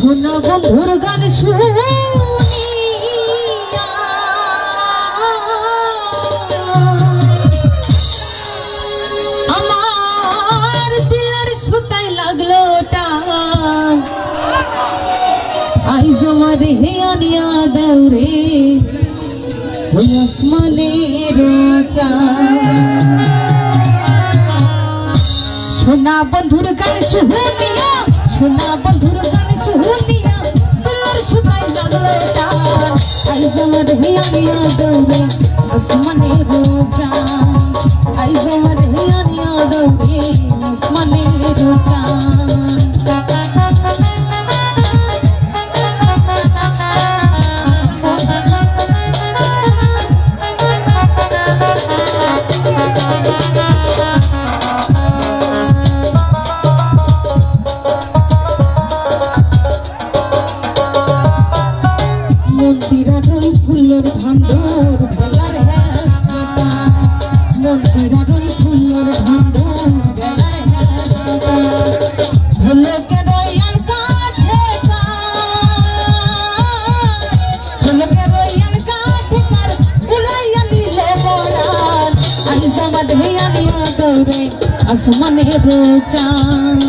সোনা বন্ধুর গান শুনিয়া আমার দিলের সুতায় লাগলো টান আইজ আমার হেয়ানিয়া দৌড়ে ওই আসমানের চাঁদ সোনা বন্ধুর গান শুনিয়া সোনা বন্ধুর গান শুনিয়া দিলের সুতায় লাগলো টান আইজ আমার হেয়ানিয়া দৌড়ে আসমানের চাঁদ আইজ আমার হেয়ানিয়া দৌড়ে আসমানের চাঁদ মন্দিরার ওই ফুলের ভান্ডার বেলার হেসটা মন্দিরার ওই ফুলের ভান্ডার বেলার হেসটা ঢোলকে রয়াল কাঠে ঢোলকে রয়াল কাঠে কার বুলাইয়া দিলে মরান আইজ আমার হেয়ানিয়া দৌড়ে আসমানের চাঁদ